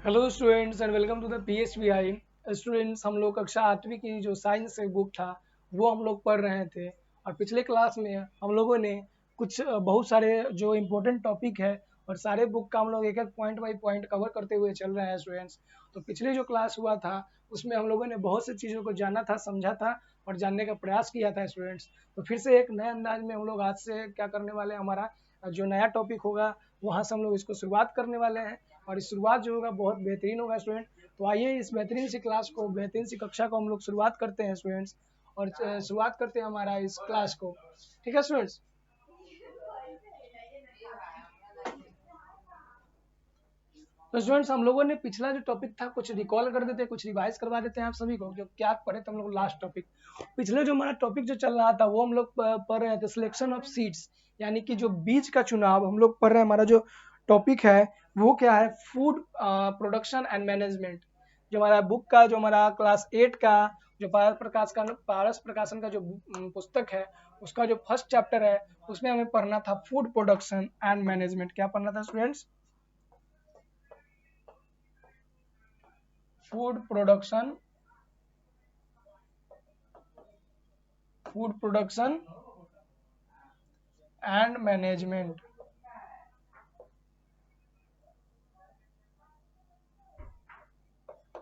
Hello students and welcome to the PSVI। Students, हम लोग कक्षा 8वीं की जो साइंस से बुक था वो हम लोग पढ़ रहे थे। और पिछले क्लास में हम लोगों ने कुछ बहुत सारे जो इम्पोर्टेंट टॉपिक है और सारे बुक का हम लोग एक एक पॉइंट बाई पॉइंट कवर करते हुए चल रहे हैं स्टूडेंट्स। तो पिछले जो क्लास हुआ था उसमें हम लोगों ने बहुत सी चीज़ों को जाना था, समझा था और जानने का प्रयास किया था स्टूडेंट्स। तो फिर से एक नए अंदाज में हम लोग आज से क्या करने वाले हैं, हमारा जो नया टॉपिक होगा वहाँ से हम लोग इसको शुरुआत करने वाले हैं। और इस शुरुआत जो होगा बहुत बेहतरीन होगा स्टूडेंट। तो आइए इस बेहतरीन सी क्लास को, बेहतरीन सी कक्षा को हम लोग शुरुआत करते हैं स्टूडेंट्स। और शुरुआत करते हैं हमारा इस क्लास को। ठीक है स्टूडेंट्स। तो स्टूडेंट्स, हम लोगों ने पिछला जो टॉपिक था कुछ रिकॉल कर देते हैं, कुछ रिवाइज करवा देते हैं आप सभी को, जो क्या पढ़े थे हम लोग लास्ट टॉपिक। पिछले जो हमारा टॉपिक जो चल रहा था वो हम लोग पढ़ रहे थे सिलेक्शन ऑफ सीड्स, यानी कि जो बीज का चुनाव हम लोग पढ़ रहे हैं। हमारा जो टॉपिक है वो क्या है, फूड प्रोडक्शन एंड मैनेजमेंट। जो हमारा बुक का, जो हमारा क्लास 8 का जो पारस प्रकाशन का जो पुस्तक है उसका जो फर्स्ट चैप्टर है उसमें हमें पढ़ना था फूड प्रोडक्शन एंड मैनेजमेंट। क्या पढ़ना था students? Food production, food production and management.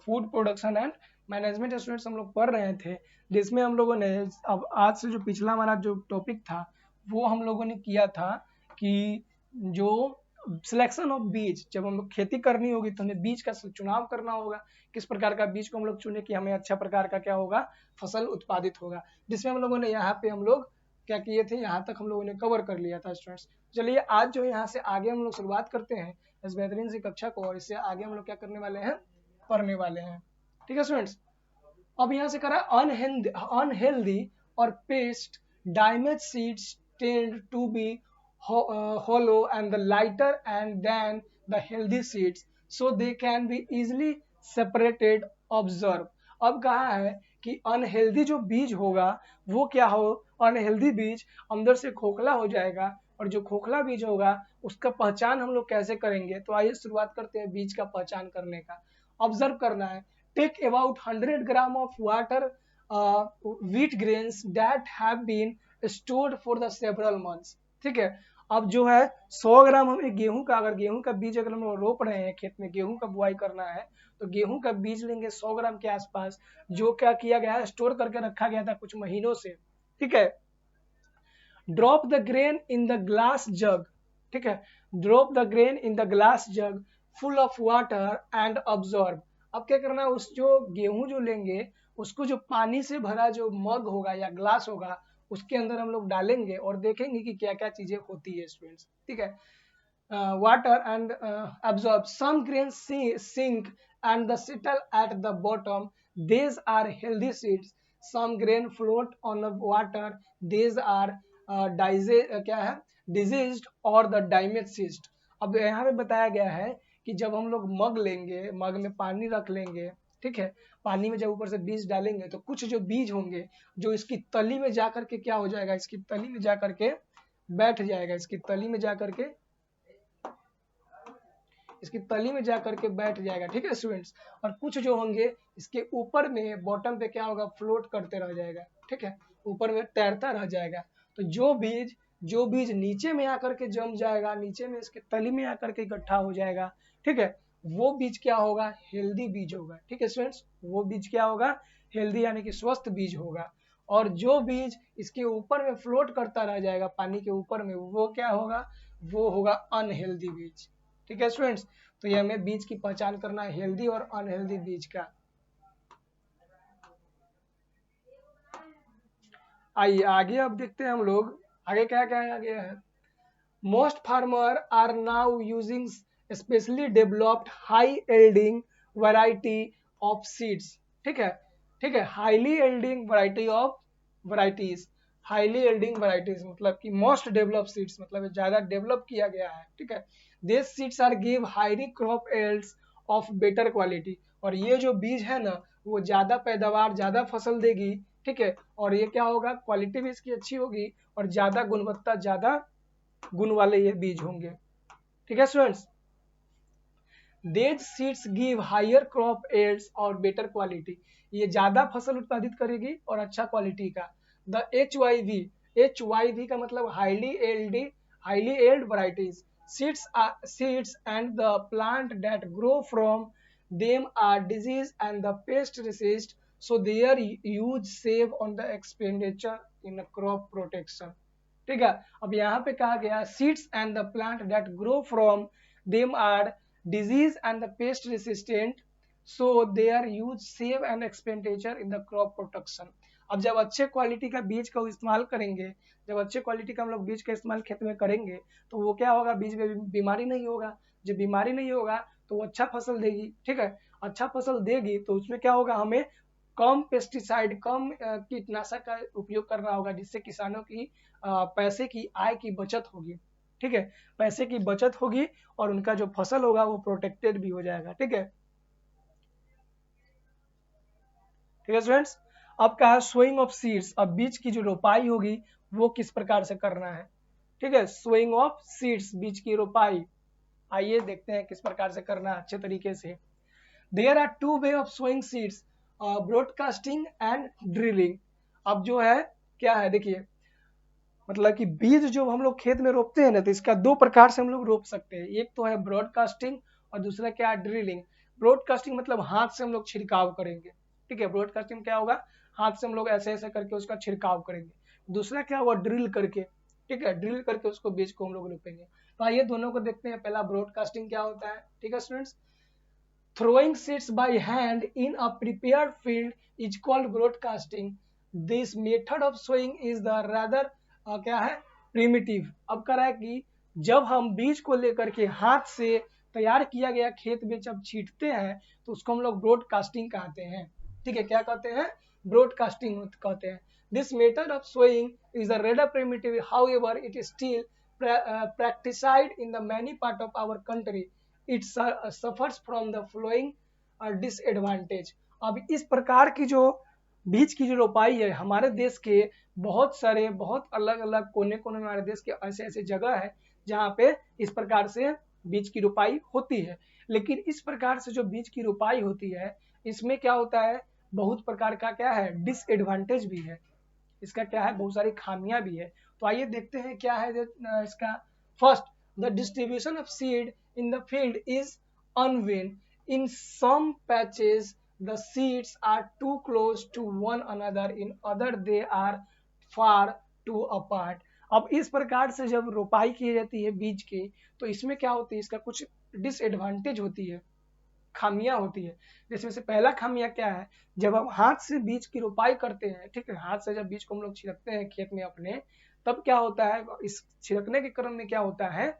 Food production and management students हम लोग पढ़ रहे थे, जिसमें हम लोगों ने अब आज से जो पिछला हमारा जो टॉपिक था वो हम लोगों ने किया था कि जो सिलेक्शन ऑफ बीज, जब हम लोग खेती करनी होगी तो हमें बीज का चुनाव करना होगा। किस प्रकार का बीज को हम लोग चुने कि हमें अच्छा प्रकार का क्या होगा, फसल उत्पादित होगा। जिसमें हम लोगों ने यहाँ पे हम लोग क्या किए थे, यहाँ तक हम लोगों ने कवर कर लिया था स्टूडेंट्स। चलिए आज जो यहाँ से आगे हम लोग शुरुआत करते हैं इस बेहतरीन सी कक्षा को, और इससे आगे हम लोग क्या करने वाले हैं, पढ़ने वाले हैं। ठीक है स्टूडेंट्स। अब यहाँ से करा अनहेल्दी और pest damage seeds tend to be hollow and the lighter and than the healthy seeds, so they can be easily separated. Observe। अब कहा है कि अनहेल्दी जो बीज होगा वो क्या हो, अनहेल्दी बीज अंदर से खोखला हो जाएगा, और जो खोखला बीज होगा उसका पहचान हम लोग कैसे करेंगे। तो आइए शुरुआत करते हैं बीज का पहचान करने का। ऑब्जर्व करना है। Take about 100 gram of water wheat grains that have been stored for the several months। ठीक है। अब जो है 100 ग्राम हमें गेहूं का, अगर गेहूं का बीज अगर हम लोग रोप रहे हैं, खेत में गेहूं का बुआई करना है तो गेहूं का बीज लेंगे 100 ग्राम के आसपास, जो क्या किया गया है, स्टोर करके रखा गया था कुछ महीनों से। ठीक है। Drop the grain in the glass jug. ठीक है। Drop the grain in the glass jug full of water and observe. अब क्या करना है, उस जो गेहूं जो लेंगे उसको जो पानी से भरा जो मग होगा या ग्लास होगा उसके अंदर हम लोग डालेंगे और देखेंगे कि क्या क्या चीजें होती है स्टूडेंट्स। ठीक है। Water and absorb some grains sink and the settle at the bottom, these are healthy seeds. Some grain float on the water, these are क्या है, diseased or the damaged seeds। अब यहाँ पे बताया गया है कि जब हम लोग मग लेंगे, मग में पानी रख लेंगे, ठीक है, पानी में जब ऊपर से बीज डालेंगे तो कुछ जो बीज होंगे जो इसकी तली में जाकर के क्या हो जाएगा, इसकी तली में जाकर के बैठ जाएगा, इसकी तली में जाकर के, इसकी तली में जाकर के बैठ जाएगा। ठीक है स्टूडेंट्स। और कुछ जो होंगे इसके ऊपर में, बॉटम पे क्या होगा, फ्लोट करते रह जाएगा। ठीक है, ऊपर में तैरता रह जाएगा। तो जो बीज नीचे में आकर के जम जाएगा, नीचे में इसके तली में आकर के इकट्ठा हो जाएगा, ठीक है, वो बीज क्या होगा, हेल्दी बीज होगा। ठीक है स्टूडेंट्स, वो बीज क्या होगा, हेल्दी यानी कि स्वस्थ बीज होगा। और जो बीज इसके ऊपर में फ्लोट करता रह जाएगा पानी के ऊपर में, वो क्या होगा, वो होगा अनहेल्दी बीज। ठीक है स्टूडेंट्स। तो ये हमें बीज की पहचान करना है, हेल्दी और अनहेल्दी बीज का। आइए आगे अब देखते हैं हम लोग आगे क्या क्या आगे है। Most farmer are now using specially developed high yielding variety of seeds. ठीक है। ठीक है, highly yielding variety of varieties. Highly yielding varieties मतलब कि मोस्ट डेवलप सीड्स, मतलब ज्यादा डेवलप किया गया है। ठीक है। This seeds are give highly crop yields of better quality. और ये जो बीज है ना वो ज्यादा पैदावार, ज्यादा फसल देगी। ठीक है। और ये क्या होगा, क्वालिटी भी इसकी अच्छी होगी और ज्यादा गुणवत्ता, ज्यादा गुण वाले ये बीज होंगे। ठीक है students. These seeds give higher crop yields और better quality. ये ज्यादा फसल उत्पादित करेगी और अच्छा क्वालिटी का. The HYV का मतलब highly yield varieties. Seeds and the plant that grow from them are disease and the pest resist, so their use save on the expenditure in crop protection. ठीक है. अब यहाँ पे कहा गया seeds and the plant that grow from them are disease and the pest resistant, so their use save an expenditure in the crop protection. अब जब अच्छे क्वालिटी का बीज का इस्तेमाल करेंगे, जब अच्छे क्वालिटी का हम लोग बीज का इस्तेमाल खेत में करेंगे तो वो क्या होगा, बीज में बीमारी नहीं होगा. जब बीमारी नहीं होगा तो वो अच्छा फसल देगी. ठीक है. अच्छा फसल देगी तो उसमें क्या होगा, हमें कम पेस्टिसाइड, कम कीटनाशक का उपयोग करना होगा, जिससे किसानों की पैसे की, आय की बचत होगी. ठीक है. पैसे की बचत होगी और उनका जो फसल होगा वो प्रोटेक्टेड भी हो जाएगा. ठीक है. ठीक है स्टूडेंट्स. अब कहा सोइंग ऑफ सीड्स. अब बीज की जो रोपाई होगी वो किस प्रकार से करना है. ठीक है. सोइंग ऑफ सीड्स, बीज की रोपाई. आइए देखते हैं किस प्रकार से करना है अच्छे तरीके से. There are two way of sowing seeds, broadcasting and drilling. अब जो है क्या है, देखिए, मतलब कि बीज जो हम लोग खेत में रोपते हैं ना, तो इसका दो प्रकार से हम लोग रोप सकते हैं. एक तो है ब्रॉडकास्टिंग और दूसरा क्या है, ड्रिलिंग. ब्रॉडकास्टिंग मतलब हाथ से हम लोग छिड़काव करेंगे. ठीक है. ब्रॉडकास्टिंग क्या होगा, हाथ से हम लोग ऐसे ऐसे करके उसका छिड़काव करेंगे. दूसरा क्या होगा, ड्रिल करके. ठीक है. ड्रिल करके उसको बीज को हम लोग रोपेंगे. तो आइए दोनों को देखते हैं. पहला ब्रॉडकास्टिंग क्या होता है. ठीक है students. Throwing seeds by hand in a prepared field is called broadcasting. This method of sowing is the rather क्या है, primitive. अब कह रहा है कि जब हम बीज को लेकर के हाथ से तैयार किया गया खेत में जब छींटते हैं तो उसको हम लोग ब्रॉडकास्टिंग कहते हैं. ठीक है. क्या कहते हैं, ब्रॉडकास्टिंग कहते हैं. This method of sowing is a rather primitive, however it is still practiced in the many part of our country. It suffers from the following disadvantage. अब इस प्रकार की जो बीज की जो रोपाई है, हमारे देश के बहुत सारे, बहुत अलग अलग कोने कोने में हमारे देश के ऐसे ऐसे जगह है जहाँ पे इस प्रकार से बीज की रोपाई होती है. लेकिन इस प्रकार से जो बीज की रोपाई होती है इसमें क्या होता है, बहुत प्रकार का क्या है, डिसएडवांटेज भी है. इसका क्या है, बहुत सारी खामियां भी है. तो आइए देखते हैं क्या है इसका. First, the distribution of seed in the field is uneven. In some patches the seeds are too close to one another, in other they are far too apart. अब इस प्रकार से जब रोपाई की जाती है बीज की तो इसमें क्या होती है, इसका कुछ डिसएडवांटेज होती है, खामियां होती है. जिसमें से पहला खामियां क्या है, जब हम हाथ से बीज की रोपाई करते हैं, ठीक है, हाथ से जब बीज को हम लोग छिड़कते हैं खेत में अपने, तब क्या होता है, इस छिड़कने के क्रम में क्या होता है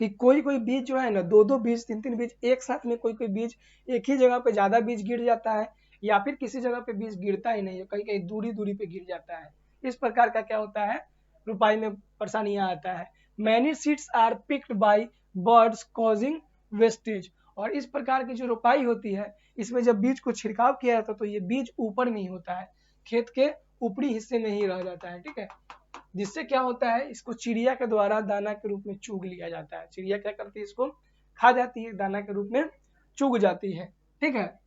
कि कोई कोई बीज जो है ना, दो दो बीज, तीन तीन बीज एक साथ में, कोई कोई बीज एक ही जगह पे ज्यादा बीज गिर जाता है, या फिर किसी जगह पे बीज गिरता ही नहीं है, कहीं कहीं दूरी दूरी पे गिर जाता है. इस प्रकार का क्या होता है, रोपाई में परेशानियां आता है. Many seeds are picked by birds causing wastage. और इस प्रकार की जो रोपाई होती है इसमें जब बीज को छिड़काव किया जाता है तो ये बीज ऊपर में ही होता है, खेत के ऊपरी हिस्से में ही रह जाता है. ठीक है. जिससे क्या होता है, इसको चिड़िया के द्वारा दाना के रूप में चुग लिया जाता है. चिड़िया क्या करती है, इसको खा जाती है, दाना के रूप में चुग जाती है. ठीक है.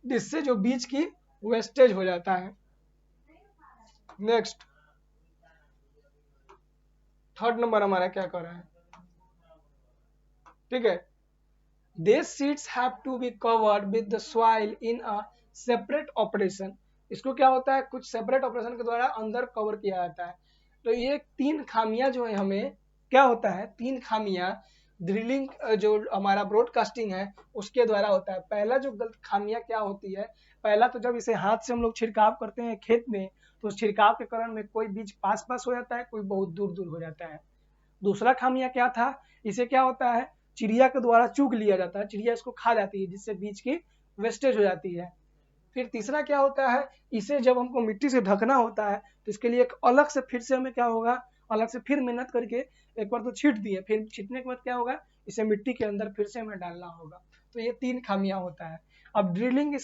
जिससे जो बीज की वेस्टेज हो जाता है. नेक्स्ट, थर्ड नंबर हमारा क्या कर रहा है. ठीक है. These seeds have to be covered with the soil in a separate operation. इसको क्या होता है, कुछ सेपरेट ऑपरेशन के द्वारा अंदर कवर किया जाता है. तो ये तीन खामियां जो है, हमें क्या होता है, तीन खामियां ड्रिलिंग जो हमारा ब्रॉडकास्टिंग है उसके द्वारा होता है. पहला जो गलत खामियां क्या होती है, पहला तो जब इसे हाथ से हम लोग छिड़काव करते हैं खेत में तो उस छिड़काव के कारण में कोई बीज पास पास हो जाता है, कोई बहुत दूर दूर हो जाता है. दूसरा खामियां क्या था, इसे क्या होता है, चिड़िया के द्वारा चुग लिया जाता है, चिड़िया इसको खा जाती है जिससे बीज की वेस्टेज हो जाती है. फिर तीसरा क्या होता है, इसे जब हमको मिट्टी से ढकना होता है तो इसके लिए एक अलग से फिर से हमें क्या होगा, अलग से फिर मेहनत करके एक बार तो छींट दिए, फिर छींटने के बाद क्या होगा, इसे मिट्टी के अंदर फिर से हमें डालना होगा. तो ये तीन खामियां होता है. अब ड्रिलिंग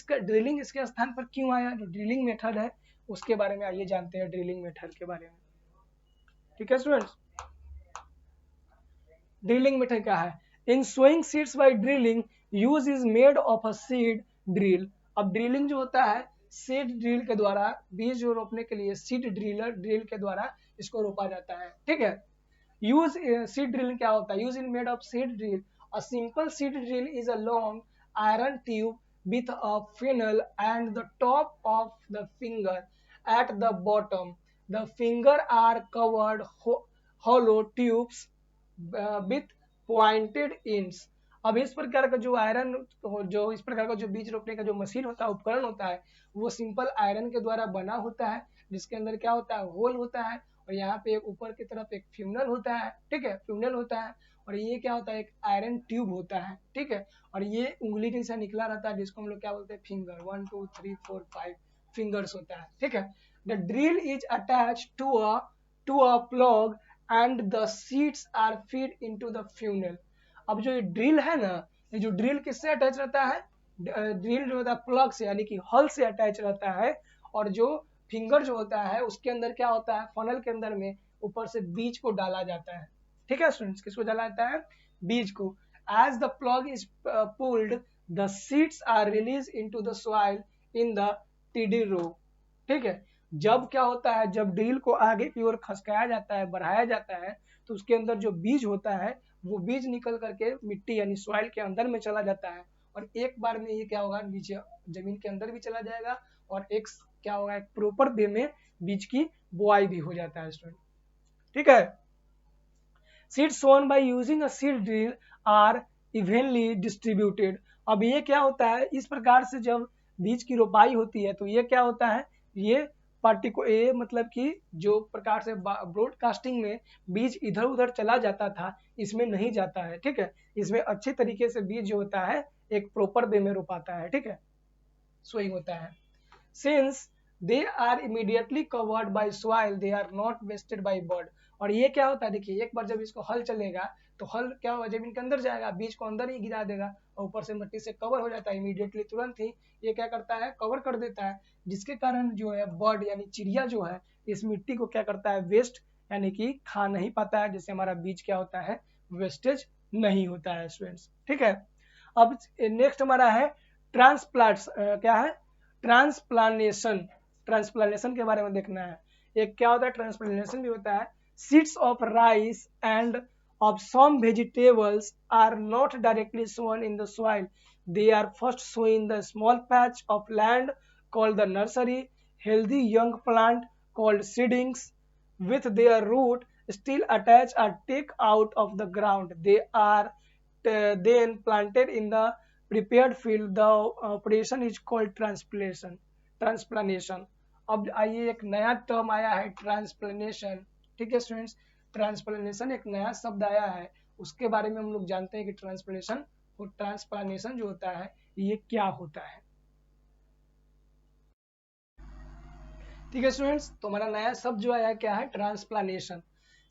इसके स्थान पर क्यों आया, जो ड्रिलिंग मेथड है उसके बारे में आइए जानते हैं, ड्रिलिंग मेथड के बारे में. ठीक है स्टूडेंट्स. ड्रिलिंग मेथड क्या है, in sowing seeds by drilling use is made of a seed drill. अब ड्रिलिंग जो होता है सीड ड्रिल के द्वारा, बीज जो रोपने के लिए सीड ड्रिल के द्वारा इसको रोपा जाता है। ठीक है, यूज सीड ड्रिल क्या होता है? Use in made of seed drill, a simple seed drill is a long iron tube with a funnel and the top of the finger at the bottom. The finger are covered hollow tubes with pointed ends. अब इस प्रकार का जो iron, जो इस प्रकार का जो बीज रोपने का जो मशीन होता है, उपकरण होता है, वो सिंपल आयरन के द्वारा बना होता है, जिसके अंदर क्या होता है? होल होता है, और यहाँ पे एक ऊपर की तरफ एक फ्यूनल होता है। ठीक है, फ्यूनल होता है, और ये क्या होता है? एक आयरन ट्यूब होता है। ठीक है, और ये उंगली जैसा निकला रहता है, जिसको हम लोग क्या बोलते हैं? फिंगर। 1 2 3 4 5 फिंगर्स होता है। ठीक है, the drill is attach to a plug and the seeds are feed into the funnel. अब जो ये ड्रिल है ना, ये जो ड्रिल किससे अटैच रहता है? ड्रिल जो होता है प्लग से, यानी कि हल से अटैच रहता है, और जो फिंगर जो होता है उसके अंदर क्या होता है? फनल के अंदर में ऊपर से बीज को डाला जाता है। ठीक है स्टूडेंट्स, किसको डाला जाता है? बीज को। As the plug is pulled, the seeds are released into the soil in the TD row. ठीक है, जब क्या होता है? जब ड्रिल को आगे की ओर खसकाया जाता है, बढ़ाया जाता है, तो उसके अंदर जो बीज होता है वो बीज निकल करके मिट्टी यानी सॉइल के अंदर में चला जाता है, और एक बार में ये क्या होगा? नीचे जमीन के अंदर भी चला जाएगा, और एक क्या होगा? एक प्रॉपर वे में बीज की बुआई भी हो जाता है स्टूडेंट। ठीक है, seeds sown by using a seed drill are evenly distributed. अब ये क्या होता है? इस प्रकार से जब बीज की रोपाई होती है तो ये क्या होता है? ये ये मतलब कि जो प्रकार से ब्रॉडकास्टिंग में बीज इधर उधर चला जाता था, इसमें नहीं जाता है। ठीक है, इसमें अच्छे तरीके से बीज जो होता है एक प्रॉपर वे में रोपाता है। ठीक है, सोइंग होता है। Since they are immediately covered by soil, they are not wasted by bird. और ये क्या होता है? देखिए, एक बार जब इसको हल चलेगा तो हल क्या होगा? जमीन के अंदर जाएगा, बीज को अंदर ही गिरा देगा, और ऊपर से मिट्टी से कवर हो जाता है इमीडिएटली, तुरंत ही ये क्या करता है? कवर कर देता है, जिसके कारण जो है बर्ड यानी चिड़िया जो है इस मिट्टी को क्या करता है? वेस्ट यानी कि खा नहीं पाता है, जिससे हमारा बीज क्या होता है? वेस्टेज नहीं होता है स्टूडेंट्स। ठीक है, अब नेक्स्ट हमारा है ट्रांसप्लांट्स। क्या है? ट्रांसप्लांटेशन। ट्रांसप्लांटेशन के बारे में देखना है। एक क्या होता है? ट्रांसप्लांटेशन भी होता है। Seeds of rice and of some vegetables are not directly sown in the soil. They are first sown in the small patch of land called the nursery. Healthy young plant called seedlings with their root still attached are taken out of the ground. They are then planted in the prepared field. The operation is called transplantation. Transplantation. अब आइए, एक नया term आया है, transplantation. ठीक है students, transplantation एक नया शब्द आया है, उसके बारे में हम लोग जानते हैं कि ट्रांसप्लांटेशन और ट्रांसप्लांटेशन जो होता है ये क्या होता है। ठीक है स्टूडेंट्स, तो हमारा नया शब्द जो आया क्या है? Transplantation.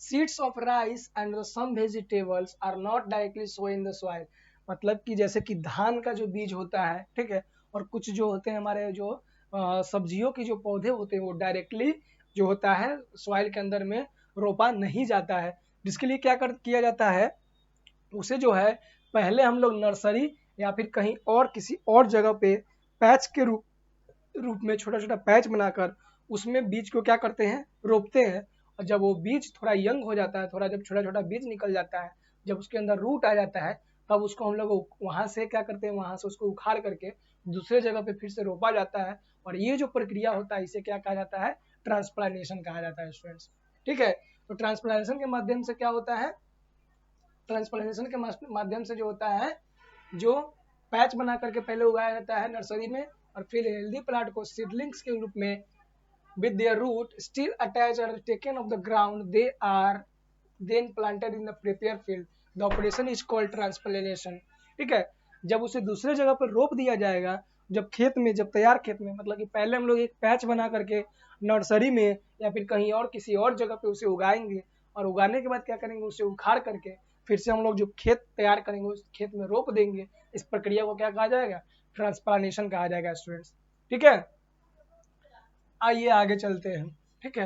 Seeds of rice and some vegetables are not directly sown in the soil. मतलब कि जैसे कि धान का जो बीज होता है, ठीक है, और कुछ जो होते हैं हमारे जो सब्जियों के जो पौधे होते हैं वो डायरेक्टली जो होता है सॉइल के अंदर में रोपा नहीं जाता है, जिसके लिए क्या किया जाता है? उसे जो है पहले हम लोग नर्सरी या फिर कहीं और किसी और जगह पे पैच के रूप में छोटा छोटा पैच बनाकर उसमें बीज को क्या करते हैं? रोपते हैं। और जब वो बीज थोड़ा यंग हो जाता है, थोड़ा जब छोटा छोटा बीज निकल जाता है, जब उसके अंदर रूट आ जाता है, तब उसको हम लोग वहां से क्या करते हैं? वहां से उसको उखाड़ करके दूसरे जगह पे फिर से रोपा जाता है, और ये जो प्रक्रिया होता है इसे क्या कहा जाता है? ट्रांसप्लांटेशन कहा जाता है स्टूडेंट्स। ठीक है, तो ट्रांसप्लांटेशन के माध्यम से क्या होता है? ट्रांसप्लांटेशन के माध्यम से जो होता है, जो पैच बना करके पहले उगाया जाता है नर्सरी में, और फिर हेल्दी प्लांट को सीडलिंग्स के रूप में with their root still attached or taken off the ground, they are then planted in the prepared field. The operation is called transplantation. ठीक है, जब उसे दूसरे जगह पर रोप दिया जाएगा, जब खेत में, जब तैयार खेत में, मतलब कि पहले हम लोग एक पैच बना करके नर्सरी में या फिर कहीं और किसी और जगह पे उसे उगाएंगे, और उगाने के बाद क्या करेंगे? उसे उखाड़ करके फिर से हम लोग जो खेत तैयार करेंगे उस खेत में रोप देंगे। इस प्रक्रिया को क्या कहा जाएगा? ट्रांसप्लांटेशन कहा जाएगा स्टूडेंट्स। ठीक है, आइए आगे चलते हैं। ठीक है,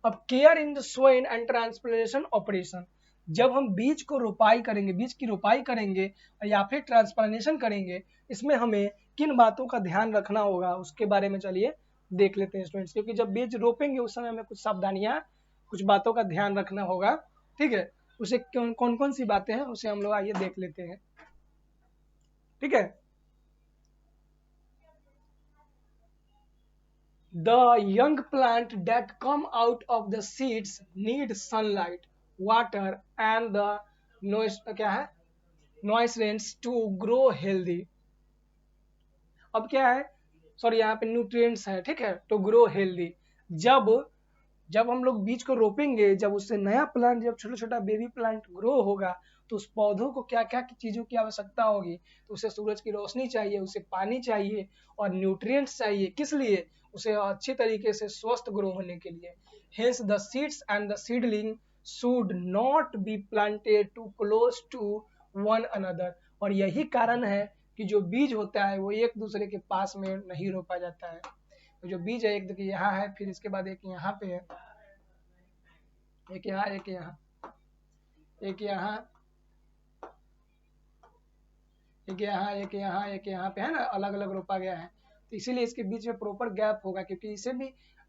अब care in the soil and transplantation operation. जब हम बीज को रोपाई करेंगे, बीज की रोपाई करेंगे या फिर ट्रांसप्लांटेशन करेंगे, इसमें हमें किन बातों का ध्यान रखना होगा उसके बारे में चलिए देख लेते हैं स्टूडेंट्स। क्योंकि जब बीज रोपेंगे उस समय हमें कुछ सावधानियां, कुछ बातों का ध्यान रखना होगा, ठीक है। उसे कौन कौन सी बातें हैं उसे हम लोग आइए देख लेते हैं, ठीक है। The young plant that come out of the seeds need sunlight, water and the क्या है nutrients to grow healthy। अब क्या है, सॉरी यहाँ पे न्यूट्रिएंट्स है, ठीक है, टू ग्रो हेल्दी। जब जब हम लोग बीज को रोपेंगे, जब उससे नया प्लांट, जब छोटा छोटा बेबी प्लांट ग्रो होगा, तो उस पौधों को क्या क्या चीजों की आवश्यकता होगी, तो उसे सूरज की रोशनी चाहिए, उसे पानी चाहिए और न्यूट्रिएंट्स चाहिए। किस लिए? उसे अच्छी तरीके से स्वस्थ ग्रो होने के लिए। Hence the seeds and the seedling should not be planted too close to one another. और यही कारण है कि जो बीज होता है वो एक दूसरे के पास में नहीं रोपा जाता है। तो जो बीज है एक देखिए यहाँ है, फिर इसके बाद एक यहाँ पे है, एक यहाँ, एक यहाँ, एक यहाँ, एक यहाँ, एक यहाँ, एक यहाँ पे है ना, अलग अलग रोपा गया है। तो इसीलिए इसके बीच में प्रॉपर गैप होगा, क्योंकि इसे भी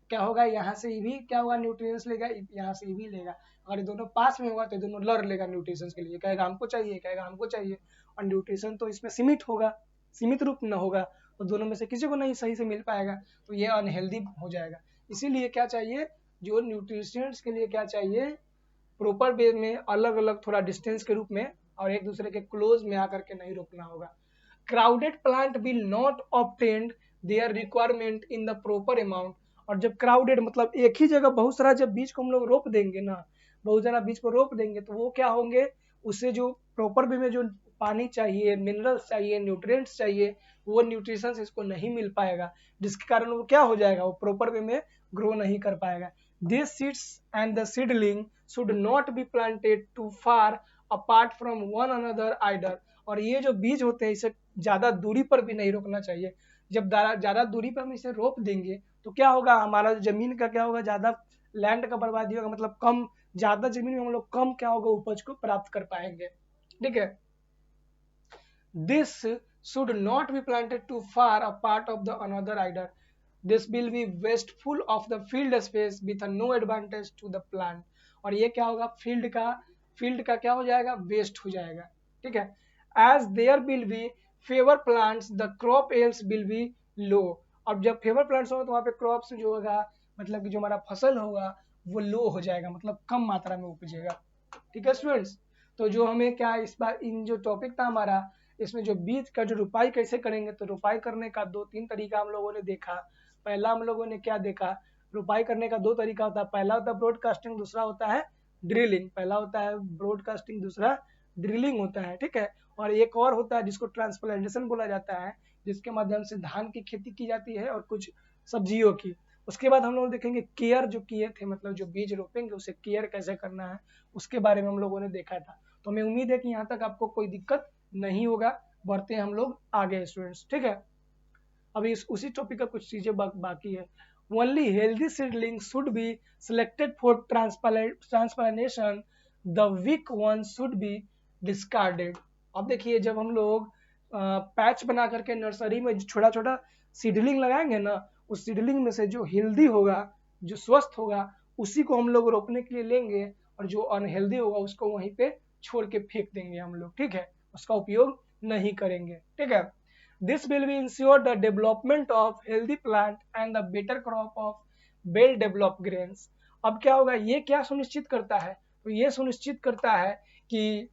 क्या होगा, यहाँ से भी क्या होगा, न्यूट्रिएंट्स लेगा, यहाँ से भी लेगा। अगर ये दोनों पास में होगा तो दोनों लड़ लेगा न्यूट्रिशंस के लिए, कहेगा हमको चाहिए, कहेगा हमको चाहिए, और न्यूट्रिशन तो इसमें सीमित होगा, सीमित रूप न होगा, तो दोनों में से किसी को नहीं सही से मिल पाएगा, तो ये अनहेल्दी हो जाएगा। इसीलिए क्या चाहिए, जो न्यूट्रिशंस के लिए क्या चाहिए, प्रॉपर वे में अलग अलग थोड़ा डिस्टेंस के रूप में और एक दूसरे के क्लोज में आकर के नहीं रोकना होगा। Crowded plant will not obtain their requirement in the proper amount. और जब क्राउडेड मतलब एक ही जगह बहुत सारा जब बीज को हम लोग रोप देंगे ना, बहुत सारा बीज को रोप देंगे, तो वो क्या होंगे, उससे जो प्रॉपर वे में जो पानी चाहिए, मिनरल्स चाहिए, न्यूट्रिएंट्स चाहिए, वो न्यूट्रिशंस इसको नहीं मिल पाएगा, जिसके कारण वो क्या हो जाएगा, वो प्रॉपर वे में ग्रो नहीं कर पाएगा। These seeds and the seedling should not be planted too far apart from one another either। और ये जो बीज होते हैं इसे ज्यादा दूरी पर भी नहीं रोकना चाहिए। जब ज्यादा दूरी पर हम इसे रोप देंगे तो क्या होगा, हमारा जमीन का क्या होगा, ज्यादा लैंड का बर्बादी होगा, मतलब कम, ज्यादा जमीन में हम लोग कम क्या होगा, उपज को प्राप्त कर पाएंगे, ठीक है। This should not be planted too far apart of the another either। This will be wasteful of the field space with no advantage to the plant। और ये क्या होगा, फील्ड का क्या हो जाएगा, वेस्ट हो जाएगा, ठीक है। As there will be favor plants, the crop yields will be low। अब जब फेवर प्लांट्स होगा तो वहाँ पे क्रॉप्स जो होगा, मतलब कि जो हमारा फसल होगा वो लो हो जाएगा, मतलब कम मात्रा में उपजेगा, ठीक है स्टूडेंट्स। तो जो हमें क्या इस बार इन जो टॉपिक था हमारा, इसमें जो बीज का जो रोपाई कैसे करेंगे, तो रोपाई करने का 2-3 तरीका हम लोगों ने देखा। पहला हम लोगों ने क्या देखा, रोपाई करने का 2 तरीका होता है, पहला होता है ब्रॉडकास्टिंग, दूसरा होता है ड्रिलिंग। पहला होता है ब्रॉडकास्टिंग, दूसरा ड्रिलिंग होता है, ठीक है। और एक और होता है जिसको ट्रांसप्लांटेशन बोला जाता है, जिसके माध्यम से धान की खेती की जाती है और कुछ सब्जियों की। उसके बाद हम लोग देखेंगे केयर जो किए थे, मतलब जो बीज रोपेंगे उसे केयर कैसे करना है, उसके बारे में हम लोगों ने देखा था। तो हमें उम्मीद है कि यहाँ तक आपको कोई दिक्कत नहीं होगा। बढ़ते हैं हम लोग आगे स्टूडेंट्स, ठीक है। अभी उसी टॉपिक का कुछ चीजें बाकी है। Only healthy seedling should be selected for transplantation, the weak one should be discarded. अब देखिए, जब हम लोग पैच बना करके नर्सरी में छोटा छोटा सीडलिंग लगाएंगे ना, उस सीडलिंग में से जो हेल्दी होगा, जो स्वस्थ होगा, उसी को हम लोग रोपने के लिए लेंगे, और जो अनहेल्दी होगा उसको वहीं पे छोड़ के फेंक देंगे हम लोग, ठीक है, उसका उपयोग नहीं करेंगे, ठीक है। This will be ensure the development of healthy plant and the better crop of well developed grains। अब क्या होगा, ये क्या सुनिश्चित करता है, तो ये सुनिश्चित करता है कि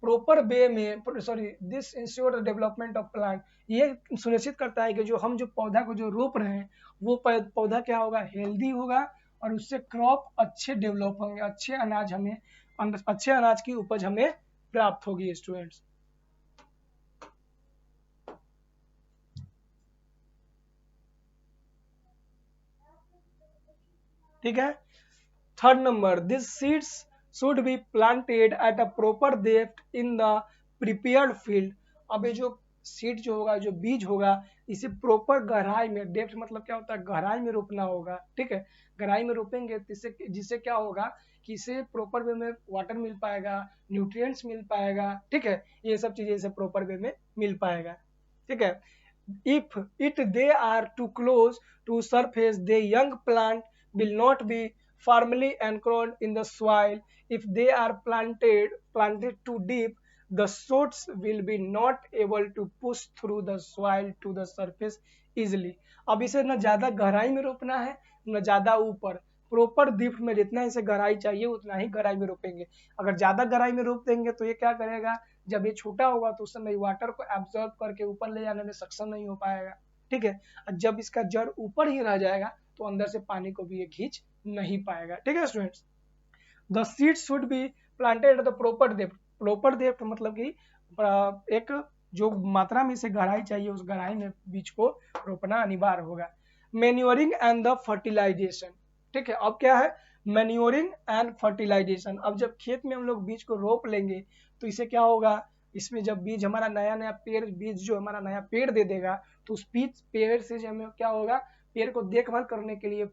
प्रॉपर वे में, sorry, this ensure the development of plant, ये सुनिश्चित करता है कि जो हम जो पौधा को जो रोप रहे हैं वो पौधा क्या होगा, हेल्दी होगा, और उससे क्रॉप अच्छे डेवलप होंगे, अच्छे अनाज हमें, अच्छे अनाज की उपज हमें प्राप्त होगी स्टूडेंट्स। ठीक है। Third number, this seeds should be planted at a proper depth in the prepared field. अब ये जो सीड जो होगा, जो बीज होगा, इसे प्रॉपर गहराई में, डेप्थ मतलब क्या होता है, गहराई में रोपना होगा। ठीक है, गहराई में रोपेंगे जिससे क्या होगा कि इसे प्रॉपर वे में वाटर मिल पाएगा, न्यूट्रिएंट्स मिल पाएगा। ठीक है, ये सब चीजें इसे प्रॉपर वे में मिल पाएगा। ठीक है, if they are too close to surface, the young plant will not be firmly anchored in the soil. If they are planted too deep, the shoots will be not able to push through the soil to the surface easily. अब इसे न ज्यादा गहराई में रोपना है न ज्यादा ऊपर, प्रॉपर डिप में, जितना इसे गहराई चाहिए उतना ही गहराई में रोपेंगे। अगर ज्यादा गहराई में रोप देंगे तो ये क्या करेगा, जब ये छोटा होगा तो उस समय वाटर को एब्जॉर्ब करके ऊपर ले जाने में सक्षम नहीं हो पाएगा। ठीक है, और जब इसका जड़ ऊपर ही रह जाएगा तो अंदर से पानी को भी ये खींच नहीं पाएगा। ठीक है students, the seed should be planted at the proper depth. Proper depth मतलब कि एक जो मात्रा में इसे गहराई चाहिए उस गहराई में बीज को रोपना अनिवार्य होगा। Manuring and the fertilization. ठीक है, अब क्या है, मैन्योरिंग एंड फर्टिलाइजेशन। अब जब खेत में हम लोग बीज को रोप लेंगे तो इसे क्या होगा, इसमें जब बीज हमारा नया नया पेड़, बीज जो हमारा नया पेड़ दे देगा तो उस पेड़ से हमें क्या होगा, पेड़ को देखभाल करने के लिए,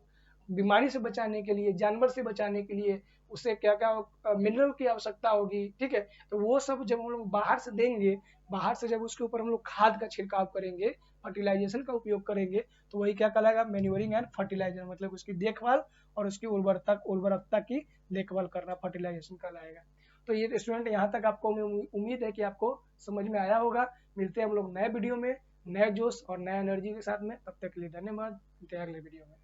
बीमारी से बचाने के लिए, जानवर से बचाने के लिए उसे क्या क्या मिनरल की आवश्यकता होगी। ठीक है, तो वो सब जब हम लोग बाहर से देंगे, बाहर से जब उसके ऊपर हम लोग खाद का छिड़काव करेंगे, फर्टिलाइजेशन का उपयोग करेंगे, तो वही क्या कहलाएगा, मैन्योरिंग एंड फर्टिलाइजर, मतलब उसकी देखभाल और उसकी उर्वरकता की देखभाल करना फर्टिलाइजेशन कहलाएगा। तो ये स्टूडेंट यहाँ तक आपको उम्मीद है कि आपको समझ में आया होगा। मिलते हैं हम लोग नए वीडियो में, नए जोश और नए एनर्जी के साथ में। तब तक के लिए धन्यवाद, मिलते हैं अगले वीडियो में।